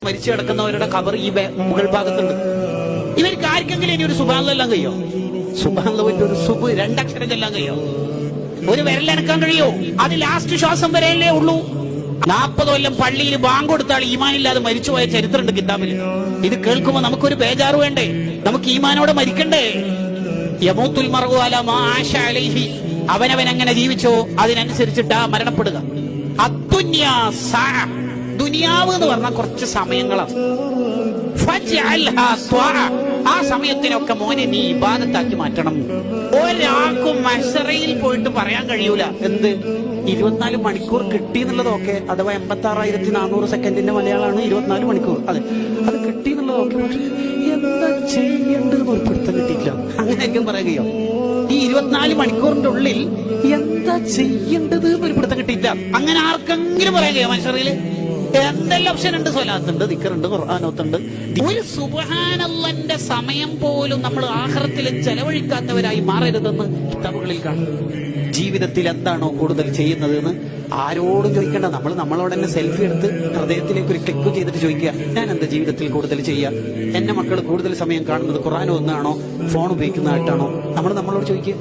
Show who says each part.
Speaker 1: മരിച്ചു കിടക്കുന്നവരുടെ ഖബർ ഈ മുകൾ ഭാഗത്തുണ്ട്. ഇവർക്ക് ആർക്കെങ്കിലും ഇനി ഒരു സുബ്ഹാനല്ലാഹ് കഴിയോ? സുബ്ഹാനല്ലാഹ് ഒരു സുബ് രണ്ടക്ഷരം ചെല്ലാൻ കഴിയോ? ഒരു വിരലനക്കാൻ കഴിയോ? അത് ലാസ്റ്റ് ശ്വാസം വരെയല്ലേ ഉള്ളൂ. 40 കൊല്ലം പള്ളിയിൽ ബാങ്ക് കൊടുത്താൽ ഈമാനില്ലാതെ മരിച്ചുപോയ ചരിത്രമുണ്ട് കിതാബിൽ. ഇത് കേൾക്കുമ്പോ നമുക്കൊരു ബേജാറ് വേണ്ടേ? നമുക്ക് ഈമാനോടെ മരിക്കണ്ടേ? യമൂത്തുൽ മർഉ അലാ മാ ആശ അലൈഹി, അവനവൻ എങ്ങനെ ജീവിച്ചോ അതിനനുസരിച്ചിട്ടാ മരണപ്പെടുക. അദ്ദുന്യാ സഅ, ദുനിയാവ് എന്ന് പറഞ്ഞാൽ കുറച്ച് സമയങ്ങളാണ്. ആ സമയത്തിനൊക്കെ മോനെ നീ ഇബാദത്താക്കി മാറ്റണം. ഒരാൾക്കും മഹ്ശറയിൽ പോയിട്ട് പറയാൻ കഴിയൂല എന്ത് 24 മണിക്കൂർ കിട്ടി എന്നുള്ളതൊക്കെ, അഥവാ 86,400 സെക്കൻഡിന്റെ മലയാളമാണ് 24 മണിക്കൂർ. അത് കിട്ടി എന്നുള്ളതൊക്കെ, പക്ഷെ എന്താ ചെയ്യേണ്ടത് ഒരു പിടുത്തം കിട്ടിയില്ല. അങ്ങനെയൊക്കെ പറയുകയോ? ഈ 24 മണിക്കൂറിന്റെ ഉള്ളിൽ എന്താ ചെയ്യേണ്ടത് ഒരു പിടുത്തം കിട്ടിയില്ല. അങ്ങനെ ആർക്കെങ്കിലും പറയുകയോ? മഹ്ശറയിൽ എന്തെല്ലാം ഓപ്ഷൻ ഉണ്ട്. സ്വലാത്തുണ്ട്, ദിക്റുണ്ട്, ഖുർആനോത്തുണ്ട്. ഒരു സുബ്ഹാനല്ലാഹ്ന്റെ സമയം പോലും നമ്മൾ ആഖിറത്തിൽ ചെലവഴിക്കാത്തവരായി മാറരുതെന്ന് കിതാബുകളിൽ കാണും. ജീവിതത്തിൽ എന്താണോ കൂടുതൽ ചെയ്യുന്നത് എന്ന് ആരോടും ചോദിക്കേണ്ട. നമ്മളോട് തന്നെ സെൽഫി എടുത്ത് ഹൃദയത്തിലേക്ക് ഒരു ക്ലിക്ക് ചെയ്തിട്ട് ചോദിക്കുക, ഞാൻ എന്താ ജീവിതത്തിൽ കൂടുതൽ ചെയ്യുക? എന്റെ മക്കൾ കൂടുതൽ സമയം കാണുന്നത് ഖുർആൻ ഒന്നാണോ ഫോൺ ഉപയോഗിക്കുന്നതായിട്ടാണോ? നമ്മളോട് ചോദിക്കുക.